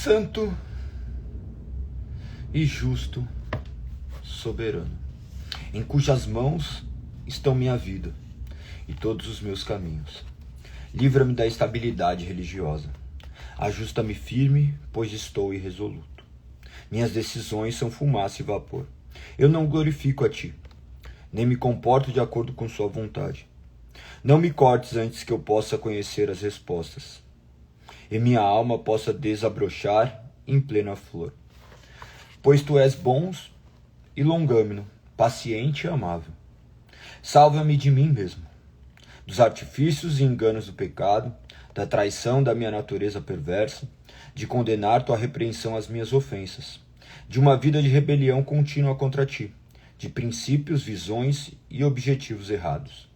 Santo e justo, soberano, em cujas mãos estão minha vida e todos os meus caminhos. Livra-me da estabilidade religiosa. Ajusta-me firme, pois estou irresoluto. Minhas decisões são fumaça e vapor. Eu não glorifico a ti, nem me comporto de acordo com sua vontade. Não me cortes antes que eu possa conhecer as respostas, e minha alma possa desabrochar em plena flor. Pois tu és bom e longâmino, paciente e amável. Salva-me de mim mesmo, dos artifícios e enganos do pecado, da traição da minha natureza perversa, de condenar tua repreensão às minhas ofensas, de uma vida de rebelião contínua contra ti, de princípios, visões e objetivos errados.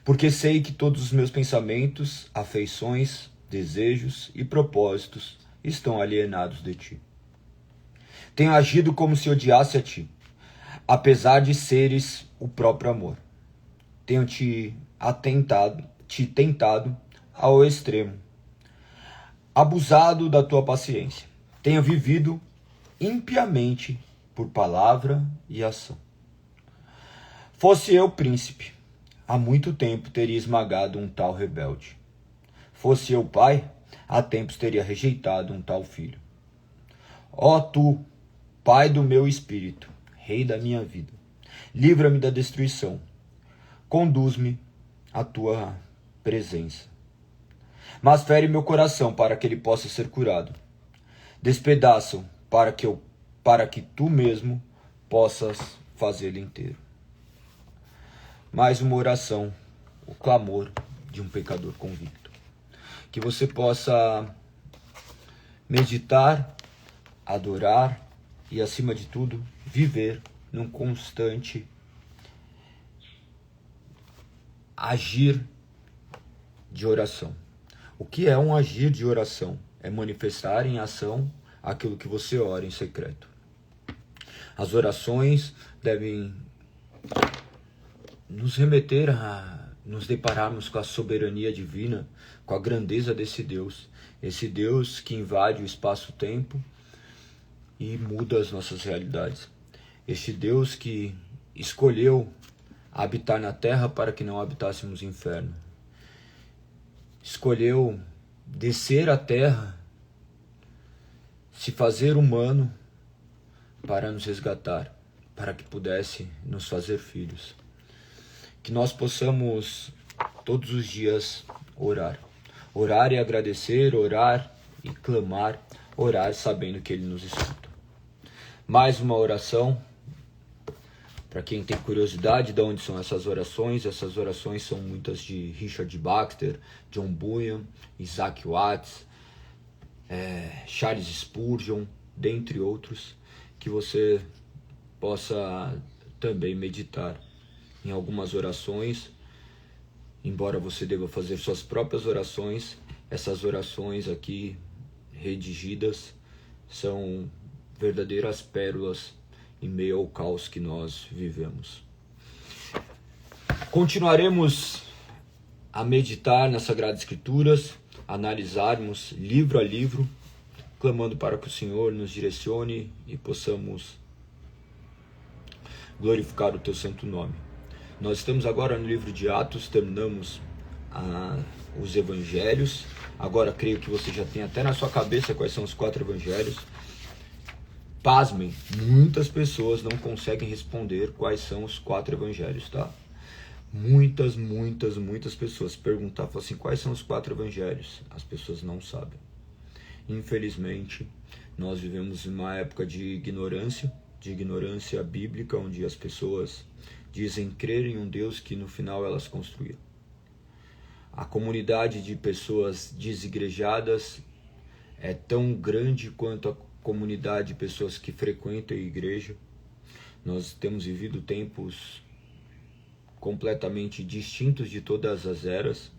Porque sei que todos os meus pensamentos, afeições, desejos e propósitos estão alienados de ti. Tenho agido como se odiasse a ti, apesar de seres o próprio amor. Tenho te tentado ao extremo, abusado da tua paciência. Tenho vivido impiamente por palavra e ação. Fosse eu príncipe, há muito tempo teria esmagado um tal rebelde. Fosse eu pai, há tempos teria rejeitado um tal filho. Ó tu, pai do meu espírito, rei da minha vida, livra-me da destruição, conduz-me à tua presença. Mas fere meu coração para que ele possa ser curado. Despedaça-o para que tu mesmo possas fazê-lo inteiro. Mais uma oração, o clamor de um pecador convicto. Que você possa meditar, adorar e, acima de tudo, viver num constante agir de oração. O que é um agir de oração? É manifestar em ação aquilo que você ora em secreto. As orações devem nos remeter a nos depararmos com a soberania divina, com a grandeza desse Deus. Esse Deus que invade o espaço-tempo e muda as nossas realidades. Este Deus que escolheu habitar na terra para que não habitássemos o inferno. Escolheu descer à terra, se fazer humano para nos resgatar, para que pudesse nos fazer filhos. Que nós possamos todos os dias orar. Orar e agradecer, orar e clamar, orar sabendo que Ele nos escuta. Mais uma oração. Para quem tem curiosidade de onde são essas orações são muitas de Richard Baxter, John Bunyan, Isaac Watts, Charles Spurgeon, dentre outros, que você possa também meditar em algumas orações. Embora você deva fazer suas próprias orações, essas orações aqui redigidas são verdadeiras pérolas em meio ao caos que nós vivemos. Continuaremos a meditar nas Sagradas Escrituras, analisarmos livro a livro, clamando para que o Senhor nos direcione e possamos glorificar o teu santo nome. Nós estamos agora no livro de Atos, terminamos os evangelhos. Agora creio que você já tem até na sua cabeça quais são os 4 evangelhos. Pasmem, muitas pessoas não conseguem responder quais são os 4 evangelhos, tá? Muitas pessoas perguntar, falam assim, quais são os 4 evangelhos? As pessoas não sabem. Infelizmente, nós vivemos uma época de ignorância bíblica, onde as pessoas dizem crer em um Deus que no final elas construíram. A comunidade de pessoas desigrejadas é tão grande quanto a comunidade de pessoas que frequentam a igreja. Nós temos vivido tempos completamente distintos de todas as eras.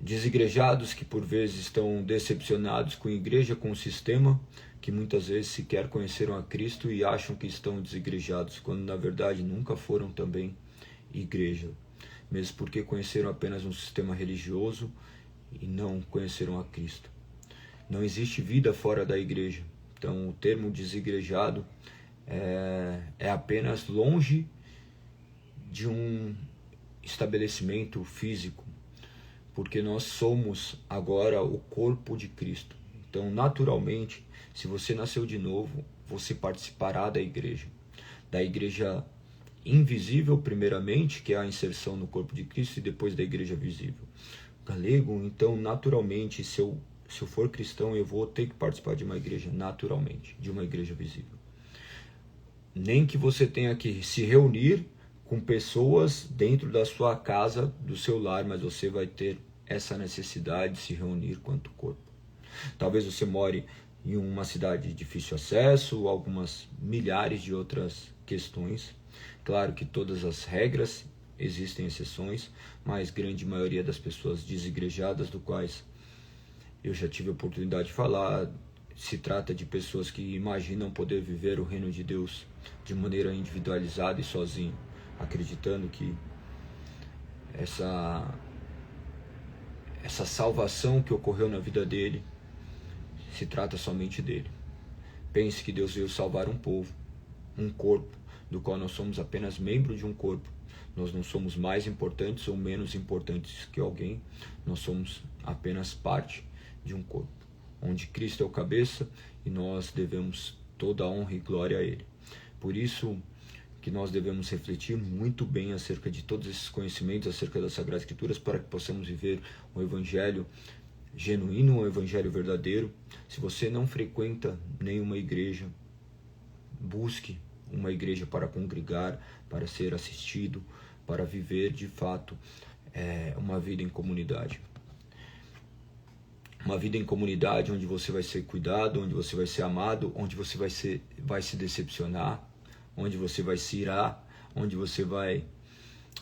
Desigrejados que por vezes estão decepcionados com a igreja, com o sistema, que muitas vezes sequer conheceram a Cristo e acham que estão desigrejados, quando na verdade nunca foram também igreja, mesmo porque conheceram apenas um sistema religioso e não conheceram a Cristo. Não existe vida fora da igreja. Então, o termo desigrejado é apenas longe de um estabelecimento físico, porque nós somos agora o corpo de Cristo. Então, naturalmente, se você nasceu de novo, você participará da igreja invisível primeiramente, que é a inserção no corpo de Cristo, e depois da igreja visível. Galego, então, naturalmente, se eu for cristão, eu vou ter que participar de uma igreja, naturalmente, de uma igreja visível. Nem que você tenha que se reunir com pessoas dentro da sua casa, do seu lar, mas você vai ter essa necessidade de se reunir quanto corpo. Talvez você more em uma cidade de difícil acesso, algumas milhares de outras questões. Claro que todas as regras, existem exceções, mas grande maioria das pessoas desigrejadas, do quais eu já tive a oportunidade de falar, se trata de pessoas que imaginam poder viver o reino de Deus de maneira individualizada e sozinho, acreditando que essa salvação que ocorreu na vida dele se trata somente dele. Pense que Deus veio salvar um povo, um corpo, do qual nós somos apenas membro de um corpo. Nós não somos mais importantes ou menos importantes que alguém, nós somos apenas parte de um corpo, onde Cristo é o cabeça e nós devemos toda a honra e glória a Ele. Por isso que nós devemos refletir muito bem acerca de todos esses conhecimentos, acerca das Sagradas Escrituras, para que possamos viver um evangelho genuíno, um evangelho verdadeiro. Se você não frequenta nenhuma igreja, busque uma igreja para congregar, para ser assistido, para viver de fato uma vida em comunidade. Uma vida em comunidade onde você vai ser cuidado, onde você vai ser amado, onde você vai se decepcionar, onde você vai se irar, onde você vai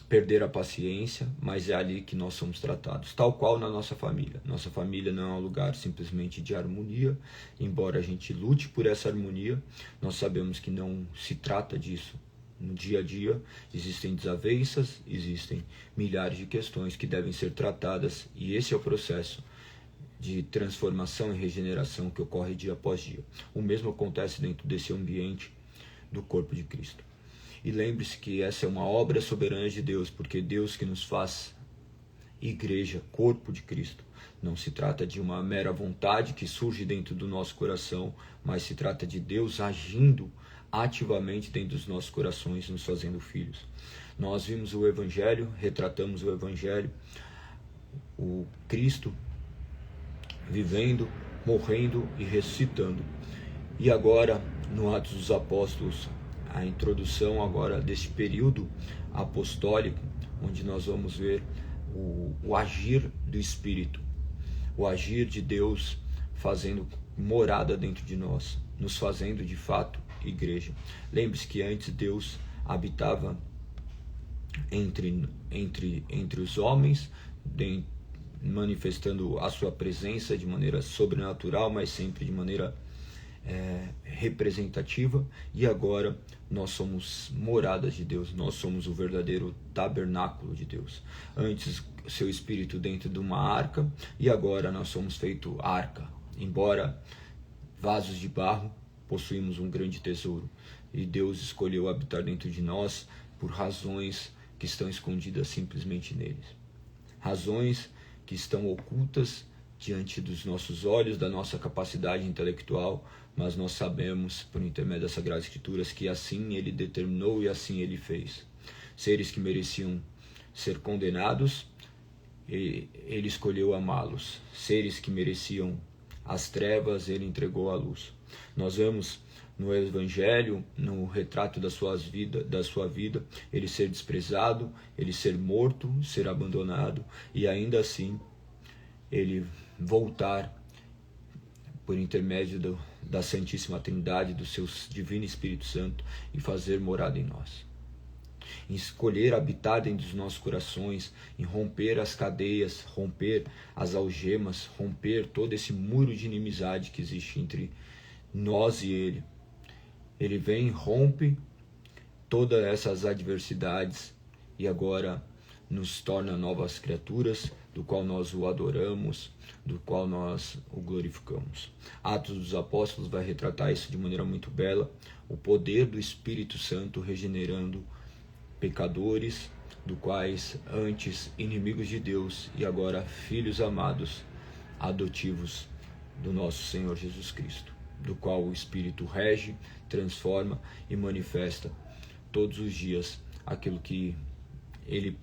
perder a paciência, mas é ali que nós somos tratados, tal qual na nossa família. Nossa família não é um lugar simplesmente de harmonia, embora a gente lute por essa harmonia, nós sabemos que não se trata disso. No dia a dia existem desavenças, existem milhares de questões que devem ser tratadas, e esse é o processo de transformação e regeneração que ocorre dia após dia. O mesmo acontece dentro desse ambiente do corpo de Cristo. E lembre-se que essa é uma obra soberana de Deus, porque Deus que nos faz igreja, corpo de Cristo. Não se trata de uma mera vontade que surge dentro do nosso coração, mas se trata de Deus agindo ativamente dentro dos nossos corações, nos fazendo filhos. Nós vimos o Evangelho, retratamos o Evangelho, o Cristo vivendo, morrendo e ressuscitando. E agora, no Atos dos Apóstolos, a introdução agora desse período apostólico, onde nós vamos ver o agir do Espírito, o agir de Deus fazendo morada dentro de nós, nos fazendo de fato igreja. Lembre-se que antes Deus habitava entre os homens, manifestando a sua presença de maneira sobrenatural, mas sempre de maneira representativa, e agora nós somos moradas de Deus, nós somos o verdadeiro tabernáculo de Deus. Antes, seu Espírito dentro de uma arca, e agora nós somos feito arca. Embora vasos de barro, possuímos um grande tesouro, e Deus escolheu habitar dentro de nós por razões que estão escondidas simplesmente neles. Razões que estão ocultas diante dos nossos olhos, da nossa capacidade intelectual, mas nós sabemos, por intermédio das Sagradas Escrituras, que assim Ele determinou e assim Ele fez. Seres que mereciam ser condenados, Ele escolheu amá-los. Seres que mereciam as trevas, Ele entregou à luz. Nós vemos no Evangelho, no retrato da sua vida, Ele ser desprezado, Ele ser morto, ser abandonado, e ainda assim Ele voltar por intermédio da Santíssima Trindade, do seu Divino Espírito Santo, e fazer morada em nós. Em escolher habitar dentro dos nossos corações, em romper as cadeias, romper as algemas, romper todo esse muro de inimizade que existe entre nós e Ele. Ele vem, rompe todas essas adversidades e agora nos torna novas criaturas, do qual nós o adoramos, do qual nós o glorificamos. Atos dos Apóstolos vai retratar isso de maneira muito bela, o poder do Espírito Santo regenerando pecadores, do quais antes inimigos de Deus e agora filhos amados, adotivos do nosso Senhor Jesus Cristo, do qual o Espírito rege, transforma e manifesta todos os dias aquilo que Ele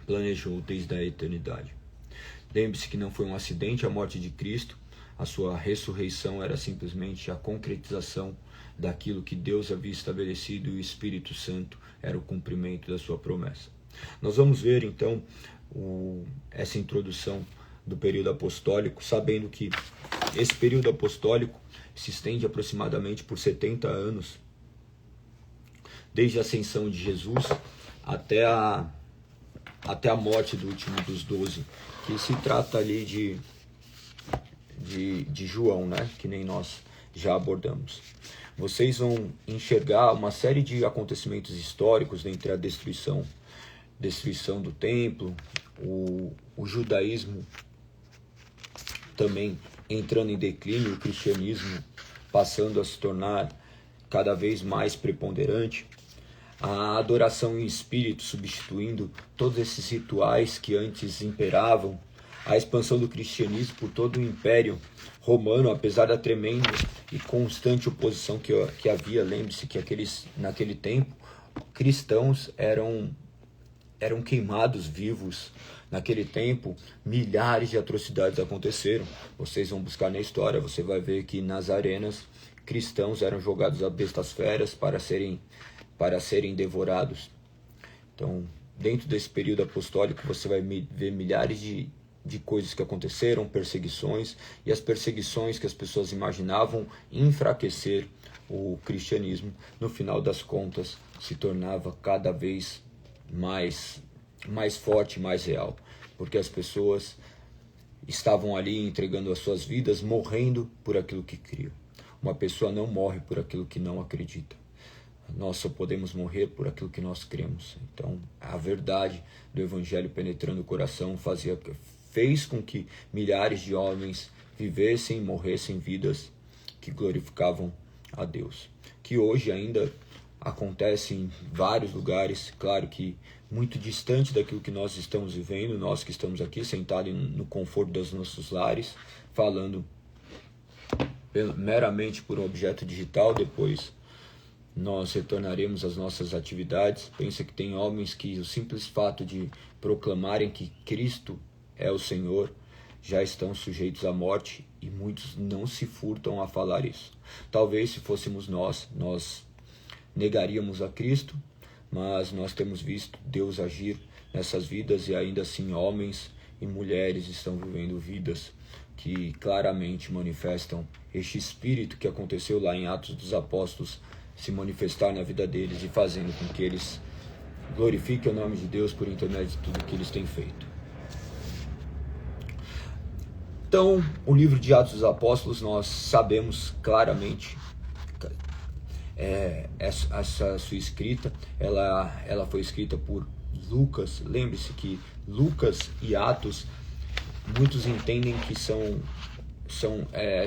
planejou desde a eternidade. Lembre-se que não foi um acidente a morte de Cristo, a sua ressurreição era simplesmente a concretização daquilo que Deus havia estabelecido e o Espírito Santo era o cumprimento da sua promessa. Nós vamos ver então essa introdução do período apostólico, sabendo que esse período apostólico se estende aproximadamente por 70 anos, desde a ascensão de Jesus até a morte do último dos 12, que se trata ali de João, né? Que nem nós já abordamos. Vocês vão enxergar uma série de acontecimentos históricos entre a destruição do templo, o judaísmo também entrando em declínio, o cristianismo passando a se tornar cada vez mais preponderante, a adoração em espírito substituindo todos esses rituais que antes imperavam, a expansão do cristianismo por todo o Império Romano, apesar da tremenda e constante oposição que havia. Lembre-se que naquele tempo, cristãos eram queimados vivos. Naquele tempo, milhares de atrocidades aconteceram. Vocês vão buscar na história, você vai ver que nas arenas, cristãos eram jogados a bestas feras para serem devorados. Então, dentro desse período apostólico, você vai ver milhares de coisas que aconteceram, perseguições, e as perseguições que as pessoas imaginavam enfraquecer o cristianismo, no final das contas, se tornava cada vez mais forte, mais real, porque as pessoas estavam ali entregando as suas vidas, morrendo por aquilo que criam. Uma pessoa não morre por aquilo que não acredita. Nós só podemos morrer por aquilo que nós cremos. Então, a verdade do Evangelho penetrando o coração fez com que milhares de homens vivessem e morressem vidas que glorificavam a Deus. Que hoje ainda acontece em vários lugares, claro que muito distante daquilo que nós estamos vivendo, nós que estamos aqui sentados no conforto dos nossos lares, falando meramente por um objeto digital. Depois nós retornaremos às nossas atividades. Pensa que tem homens que o simples fato de proclamarem que Cristo é o Senhor já estão sujeitos à morte, e muitos não se furtam a falar isso. Talvez se fôssemos nós negaríamos a Cristo, mas nós temos visto Deus agir nessas vidas, e ainda assim homens e mulheres estão vivendo vidas que claramente manifestam este espírito que aconteceu lá em Atos dos Apóstolos se manifestar na vida deles, e fazendo com que eles glorifiquem o nome de Deus por intermédio de tudo que eles têm feito. Então, o livro de Atos dos Apóstolos, nós sabemos claramente, essa sua escrita, ela foi escrita por Lucas. Lembre-se que Lucas e Atos, muitos entendem que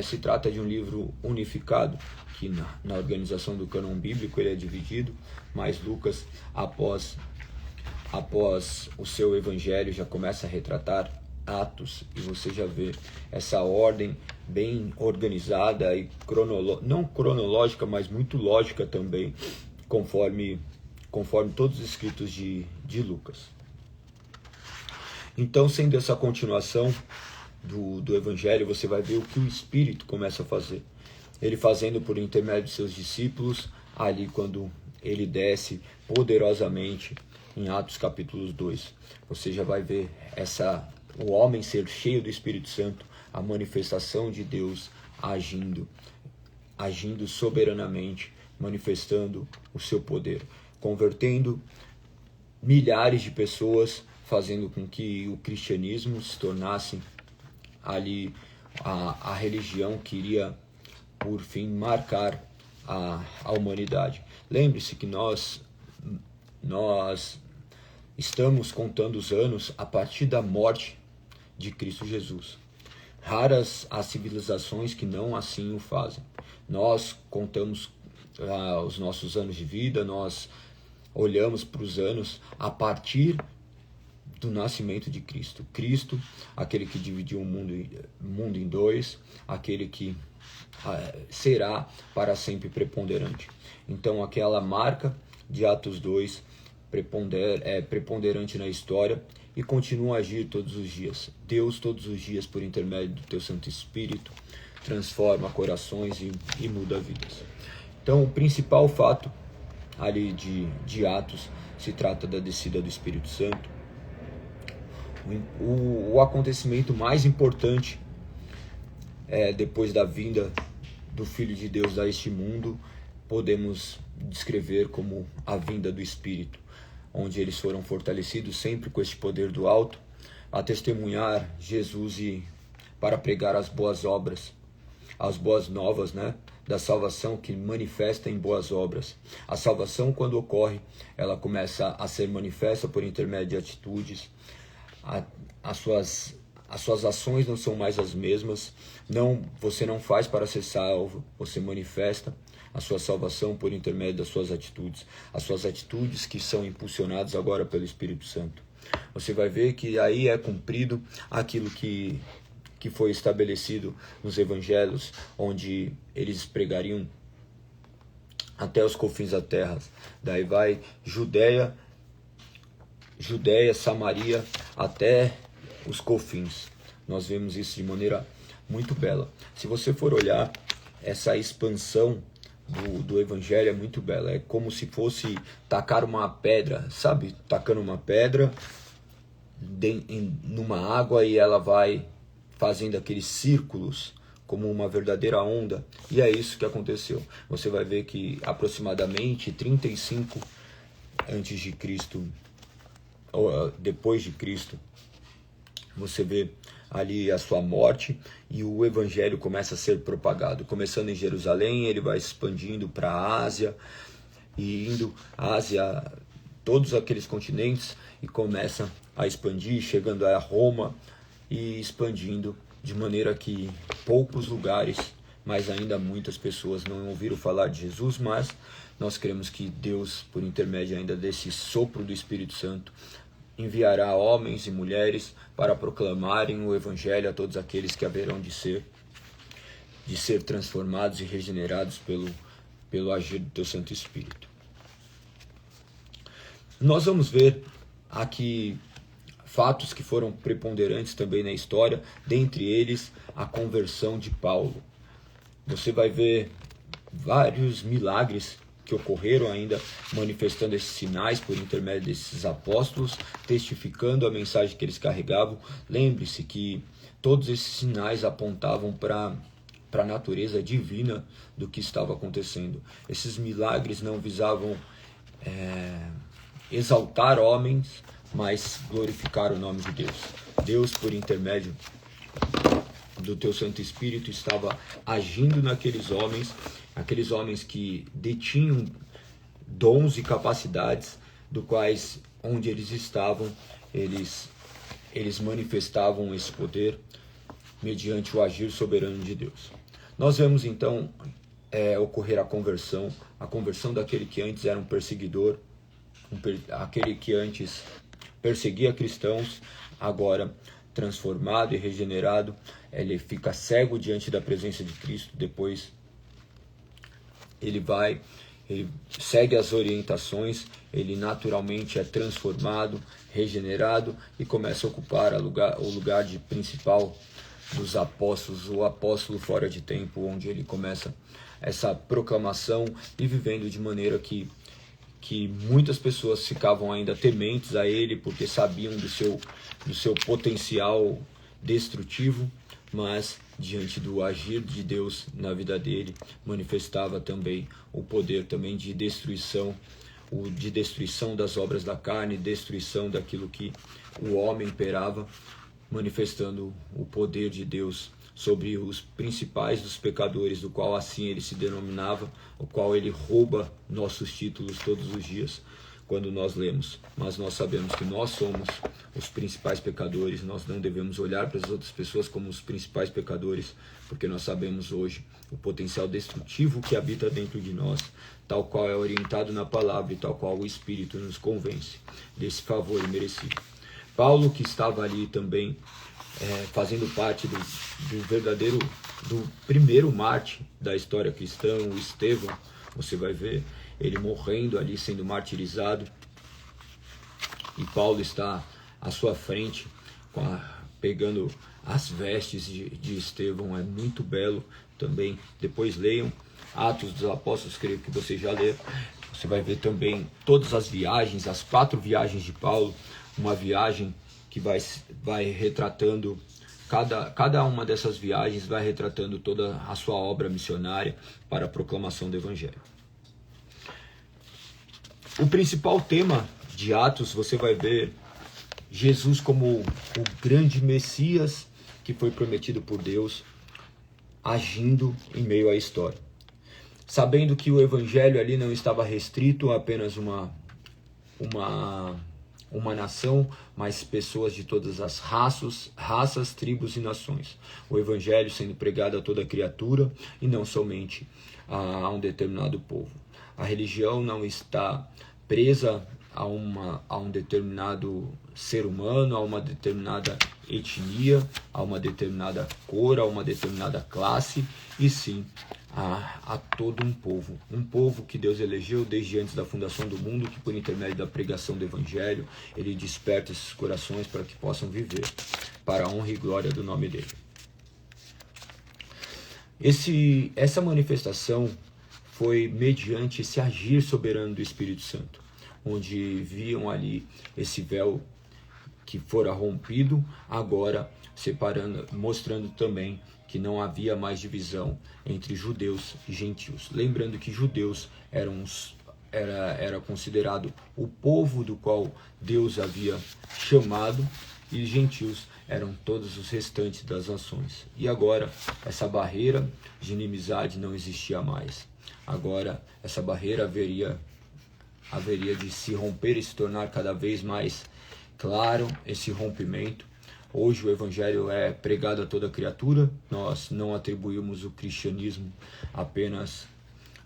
se trata de um livro unificado, que na organização do cânon bíblico ele é dividido, mas Lucas, após o seu evangelho, já começa a retratar Atos, e você já vê essa ordem bem organizada e não cronológica, mas muito lógica também, conforme todos os escritos de Lucas. Então, sendo essa continuação do evangelho, você vai ver o que o Espírito começa a fazer. Ele fazendo por intermédio de seus discípulos, ali quando ele desce poderosamente em Atos capítulo 2. Você já vai ver o homem ser cheio do Espírito Santo, a manifestação de Deus agindo soberanamente, manifestando o seu poder, convertendo milhares de pessoas, fazendo com que o cristianismo se tornasse ali a religião que iria, por fim, marcar a humanidade. Lembre-se que nós estamos contando os anos a partir da morte de Cristo Jesus. Raras as civilizações que não assim o fazem. Nós contamos os nossos anos de vida, nós olhamos para os anos a partir do nascimento de Cristo. Cristo, aquele que dividiu o mundo em dois, aquele que será para sempre preponderante. Então aquela marca de Atos 2 é preponderante na história e continua a agir todos os dias. Deus todos os dias, por intermédio do teu Santo Espírito, transforma corações e muda vidas. Então o principal fato ali de Atos se trata da descida do Espírito Santo. O acontecimento mais importante depois da vinda do Filho de Deus a este mundo, podemos descrever como a vinda do Espírito, onde eles foram fortalecidos sempre com este poder do alto, a testemunhar Jesus e para pregar as boas obras, as boas novas, da salvação que manifesta em boas obras. A salvação, quando ocorre, ela começa a ser manifesta por intermédio de atitudes. As suas ações não são mais as mesmas. Você não faz para ser salvo, você manifesta a sua salvação por intermédio das suas atitudes. As suas atitudes que são impulsionadas agora pelo Espírito Santo. Você vai ver que aí é cumprido aquilo que foi estabelecido nos evangelhos, onde eles pregariam até os confins da terra. Daí vai Judéia, Samaria, até os confins. Nós vemos isso de maneira muito bela. Se você for olhar, essa expansão do evangelho é muito bela. É como se fosse tacar uma pedra, sabe? Tacando uma pedra numa água e ela vai fazendo aqueles círculos como uma verdadeira onda. E é isso que aconteceu. Você vai ver que aproximadamente 35 antes de Cristo, ou depois de Cristo, você vê ali a sua morte e o evangelho começa a ser propagado. Começando em Jerusalém, ele vai expandindo para a Ásia e indo à Ásia, todos aqueles continentes, e começa a expandir, chegando a Roma e expandindo de maneira que poucos lugares, mas ainda muitas pessoas não ouviram falar de Jesus, mas nós cremos que Deus, por intermédio ainda desse sopro do Espírito Santo, enviará homens e mulheres para proclamarem o Evangelho a todos aqueles que haverão de ser transformados e regenerados pelo agir do teu Santo Espírito. Nós vamos ver aqui fatos que foram preponderantes também na história, dentre eles a conversão de Paulo. Você vai ver vários milagres que ocorreram ainda, manifestando esses sinais por intermédio desses apóstolos, testificando a mensagem que eles carregavam. Lembre-se que todos esses sinais apontavam para a natureza divina do que estava acontecendo. Esses milagres não visavam exaltar homens, mas glorificar o nome de Deus. Deus, por intermédio do teu Santo Espírito, estava agindo naqueles homens que detinham dons e capacidades, do quais, onde eles estavam, eles manifestavam esse poder mediante o agir soberano de Deus. Nós vemos então ocorrer a conversão daquele que antes era um perseguidor, aquele que antes perseguia cristãos, agora transformado e regenerado, ele fica cego diante da presença de Cristo. Depois ele segue as orientações, ele naturalmente é transformado, regenerado e começa a ocupar o lugar de principal dos apóstolos, o apóstolo fora de tempo, onde ele começa essa proclamação e vivendo de maneira que muitas pessoas ficavam ainda tementes a ele, porque sabiam do seu potencial destrutivo, mas diante do agir de Deus na vida dele, manifestava também o poder também de destruição das obras da carne, destruição daquilo que o homem imperava, manifestando o poder de Deus sobre os principais dos pecadores, do qual assim ele se denominava, o qual ele rouba nossos títulos todos os dias, quando nós lemos, mas nós sabemos que nós somos os principais pecadores. Nós não devemos olhar para as outras pessoas como os principais pecadores, porque nós sabemos hoje o potencial destrutivo que habita dentro de nós, tal qual é orientado na palavra e tal qual o Espírito nos convence desse favor imerecido. Paulo, que estava ali também fazendo parte do primeiro mártir da história cristã, o Estevão, você vai ver ele morrendo ali, sendo martirizado, e Paulo está à sua frente, pegando as vestes de Estevão. É muito belo também. Depois leiam Atos dos Apóstolos, creio que você já leu. Você vai ver também todas as viagens, as 4 viagens de Paulo, uma viagem que vai retratando, cada uma dessas viagens vai retratando toda a sua obra missionária para a proclamação do Evangelho. O principal tema de Atos, você vai ver Jesus como o grande Messias que foi prometido por Deus, agindo em meio à história. Sabendo que o Evangelho ali não estava restrito a apenas uma nação, mas pessoas de todas as raças, tribos e nações. O Evangelho sendo pregado a toda criatura e não somente a um determinado povo. A religião não está presa a um determinado ser humano, a uma determinada etnia, a uma determinada cor, a uma determinada classe, e sim a todo um povo que Deus elegeu desde antes da fundação do mundo, que por intermédio da pregação do Evangelho, ele desperta esses corações para que possam viver para a honra e glória do nome dele. Essa manifestação foi mediante esse agir soberano do Espírito Santo, onde viam ali esse véu que fora rompido, agora separando, mostrando também que não havia mais divisão entre judeus e gentios. Lembrando que judeus era considerado o povo do qual Deus havia chamado, e gentios eram todos os restantes das nações. E agora essa barreira de inimizade não existia mais. Agora essa barreira haveria de se romper e se tornar cada vez mais claro esse rompimento. Hoje o Evangelho é pregado a toda criatura. Nós não atribuímos o cristianismo apenas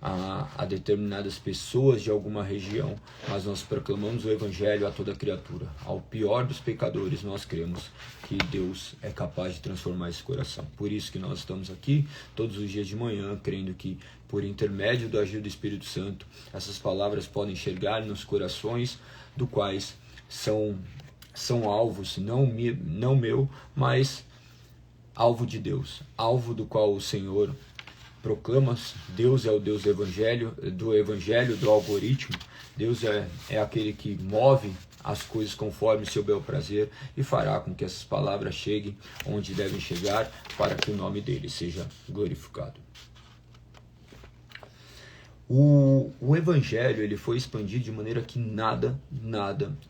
a determinadas pessoas de alguma região, mas nós proclamamos o Evangelho a toda criatura. Ao pior dos pecadores, nós cremos que Deus é capaz de transformar esse coração. Por isso que nós estamos aqui todos os dias de manhã, crendo que por intermédio do agir do Espírito Santo, essas palavras podem chegar nos corações do quais são alvos, não meu, mas alvo de Deus, alvo do qual o Senhor proclama. Deus é o Deus do Evangelho, do algoritmo. Deus é aquele que move as coisas conforme seu bel prazer e fará com que essas palavras cheguem onde devem chegar, para que o nome dele seja glorificado. O Evangelho ele foi expandido de maneira que nada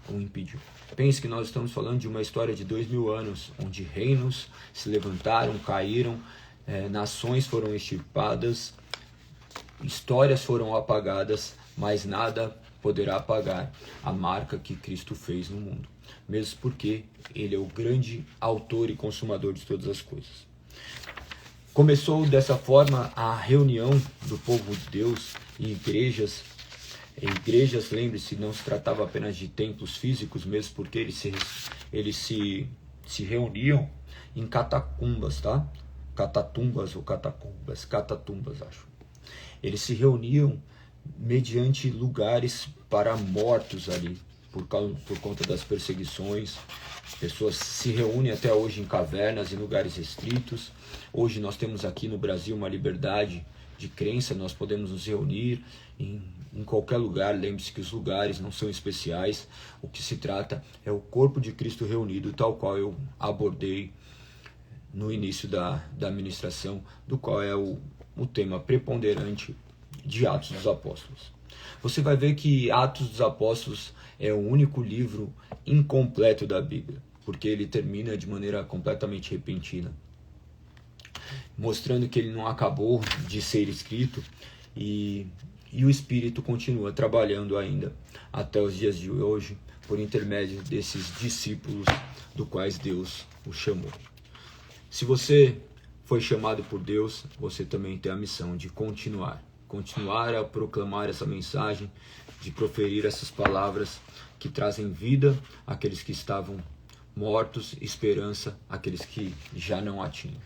o impediu. Pense que nós estamos falando de uma história de 2000 anos, onde reinos se levantaram, caíram, nações foram extirpadas, histórias foram apagadas, mas nada poderá apagar a marca que Cristo fez no mundo, mesmo porque ele é o grande autor e consumador de todas as coisas. Começou dessa forma a reunião do povo de Deus e igrejas. Igrejas, lembre-se, não se tratava apenas de templos físicos, mesmo porque eles se reuniam em catacumbas, tá? Catatumbas ou catacumbas, catatumbas, acho. Eles se reuniam mediante lugares para mortos ali, por conta das perseguições. Pessoas se reúnem até hoje em cavernas, em lugares restritos. Hoje nós temos aqui no Brasil uma liberdade de crença, nós podemos nos reunir em qualquer lugar. Lembre-se que os lugares não são especiais, o que se trata é o corpo de Cristo reunido, tal qual eu abordei no início da ministração, do qual é o tema preponderante de Atos dos Apóstolos. Você vai ver que Atos dos Apóstolos é o único livro incompleto da Bíblia, porque ele termina de maneira completamente repentina, mostrando que ele não acabou de ser escrito, e E o Espírito continua trabalhando ainda até os dias de hoje, por intermédio desses discípulos do quais Deus o chamou. Se você foi chamado por Deus, você também tem a missão de continuar a proclamar essa mensagem, de proferir essas palavras que trazem vida àqueles que estavam mortos, esperança àqueles que já não a tinham.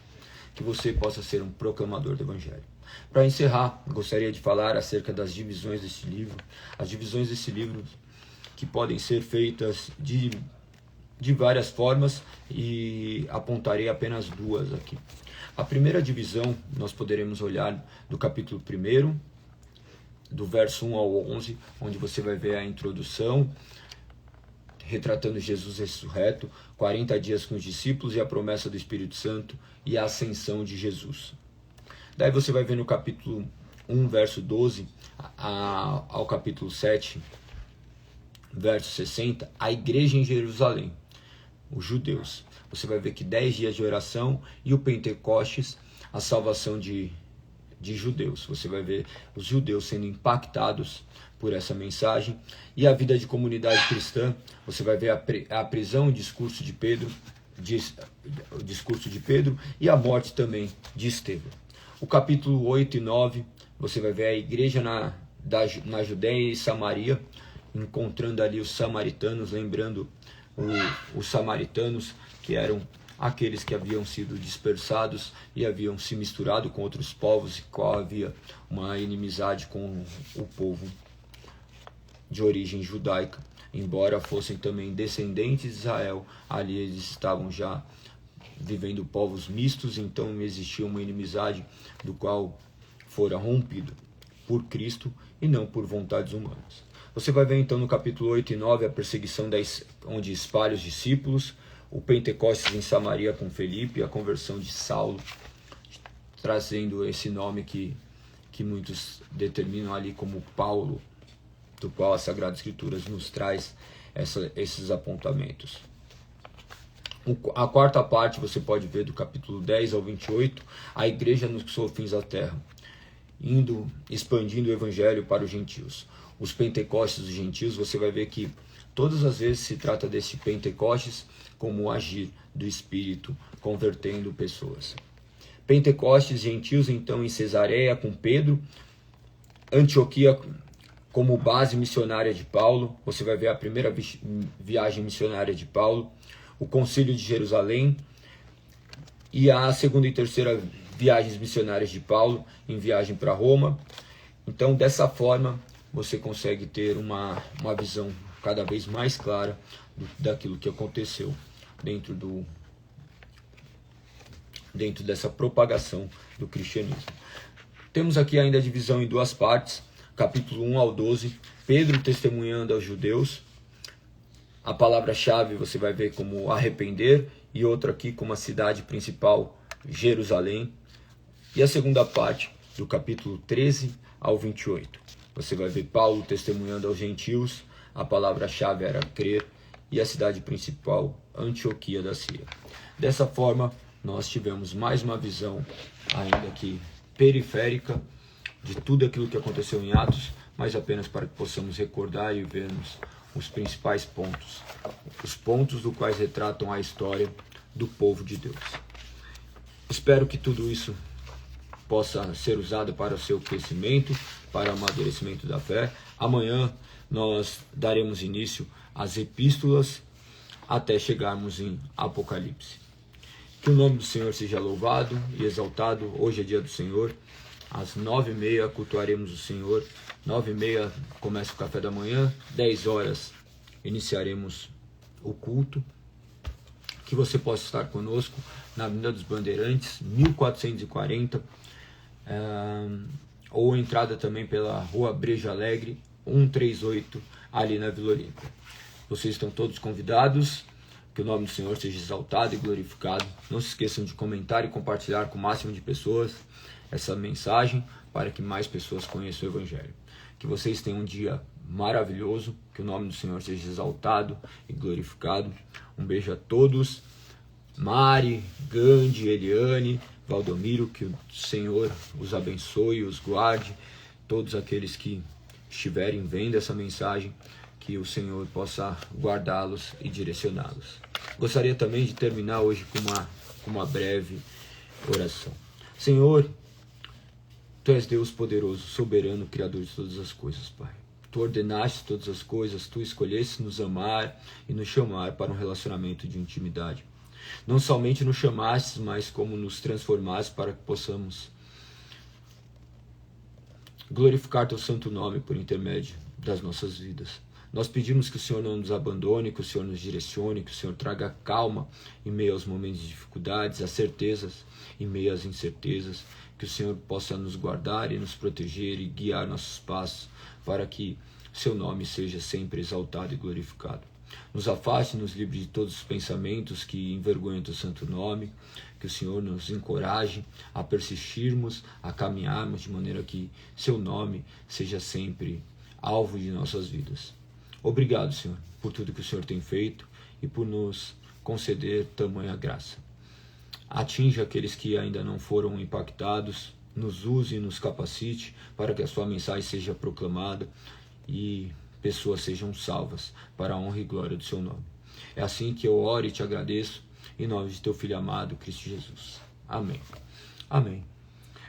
Que você possa ser um proclamador do Evangelho. Para encerrar, gostaria de falar acerca das divisões deste livro. As divisões desse livro que podem ser feitas de várias formas, e apontarei apenas duas aqui. A primeira divisão nós poderemos olhar do capítulo 1, do verso 1 ao 11, onde você vai ver a introdução, retratando Jesus ressurreto, 40 dias com os discípulos e a promessa do Espírito Santo e a ascensão de Jesus. Daí você vai ver no capítulo 1, verso 12, ao capítulo 7, verso 60, a igreja em Jerusalém, os judeus. Você vai ver que 10 dias de oração e o Pentecostes, a salvação de judeus. Você vai ver os judeus sendo impactados por essa mensagem. E a vida de comunidade cristã, você vai ver a prisão, o discurso de Pedro e a morte também de Estevão. O capítulo 8 e 9, você vai ver a igreja na Judéia e Samaria, encontrando ali os samaritanos, lembrando os samaritanos, que eram aqueles que haviam sido dispersados e haviam se misturado com outros povos, e qual havia uma inimizade com o povo de origem judaica. Embora fossem também descendentes de Israel, ali eles estavam já vivendo povos mistos, então existia uma inimizade do qual fora rompido por Cristo e não por vontades humanas. Você vai ver então no capítulo 8 e 9 a perseguição onde espalha os discípulos, o Pentecostes em Samaria com Felipe, a conversão de Saulo, trazendo esse nome que muitos determinam ali como Paulo, do qual as Sagradas Escrituras nos traz esses apontamentos. A quarta parte você pode ver do capítulo 10 ao 28, a igreja nos confins da terra, expandindo o evangelho para os gentios. Os Pentecostes dos gentios, você vai ver que todas as vezes se trata desse Pentecostes como o agir do Espírito, convertendo pessoas. Pentecostes gentios, então, em Cesareia com Pedro, Antioquia como base missionária de Paulo, você vai ver a primeira viagem missionária de Paulo, o Concílio de Jerusalém e a segunda e terceira viagens missionárias de Paulo em viagem para Roma. Então, dessa forma, você consegue ter uma visão cada vez mais clara daquilo que aconteceu dentro dessa propagação do cristianismo. Temos aqui ainda a divisão em duas partes, capítulo 1 ao 12, Pedro testemunhando aos judeus. A palavra-chave você vai ver como arrepender, e outra aqui como a cidade principal, Jerusalém. E a segunda parte, do capítulo 13 ao 28. Você vai ver Paulo testemunhando aos gentios, a palavra-chave era crer, e a cidade principal, Antioquia da Síria. Dessa forma, nós tivemos mais uma visão, ainda que periférica, de tudo aquilo que aconteceu em Atos, mas apenas para que possamos recordar e vermos os principais pontos, os pontos do quais retratam a história do povo de Deus. Espero que tudo isso possa ser usado para o seu crescimento, para o amadurecimento da fé. Amanhã nós daremos início às epístolas até chegarmos em Apocalipse. Que o nome do Senhor seja louvado e exaltado. Hoje é dia do Senhor. Às 9h30 cultuaremos o Senhor. 9h30 começa o café da manhã. 10 horas iniciaremos o culto. Que você possa estar conosco na Avenida dos Bandeirantes, 1440. Ou entrada também pela Rua Brejo Alegre, 138, ali na Vila Olímpia. Vocês estão todos convidados. Que o nome do Senhor seja exaltado e glorificado. Não se esqueçam de comentar e compartilhar com o máximo de pessoas essa mensagem, para que mais pessoas conheçam o Evangelho. Que vocês tenham um dia maravilhoso. Que o nome do Senhor seja exaltado e glorificado. Um beijo a todos. Mari, Gandhi, Eliane, Valdomiro, que o Senhor os abençoe, os guarde todos aqueles que estiverem vendo essa mensagem, que o Senhor possa guardá-los e direcioná-los. Gostaria também de terminar hoje com uma breve oração. Senhor, Tu és Deus poderoso, soberano, Criador de todas as coisas, Pai. Tu ordenaste todas as coisas, Tu escolheste nos amar e nos chamar para um relacionamento de intimidade. Não somente nos chamaste, mas como nos transformaste para que possamos glorificar Teu santo nome por intermédio das nossas vidas. Nós pedimos que o Senhor não nos abandone, que o Senhor nos direcione, que o Senhor traga calma em meio aos momentos de dificuldades, às certezas em meio às incertezas, que o Senhor possa nos guardar e nos proteger e guiar nossos passos para que Seu nome seja sempre exaltado e glorificado. Nos afaste, nos livre de todos os pensamentos que envergonham Teu santo nome, que o Senhor nos encoraje a persistirmos, a caminharmos de maneira que Seu nome seja sempre alvo de nossas vidas. Obrigado, Senhor, por tudo que o Senhor tem feito e por nos conceder tamanha graça. Atinja aqueles que ainda não foram impactados, nos use e nos capacite para que a sua mensagem seja proclamada e pessoas sejam salvas para a honra e glória do Seu nome. É assim que eu oro e te agradeço, em nome de Teu Filho amado, Cristo Jesus. Amém. Amém.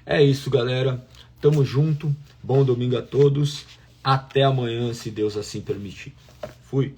É isso, galera. Tamo junto. Bom domingo a todos. Até amanhã, se Deus assim permitir. Fui.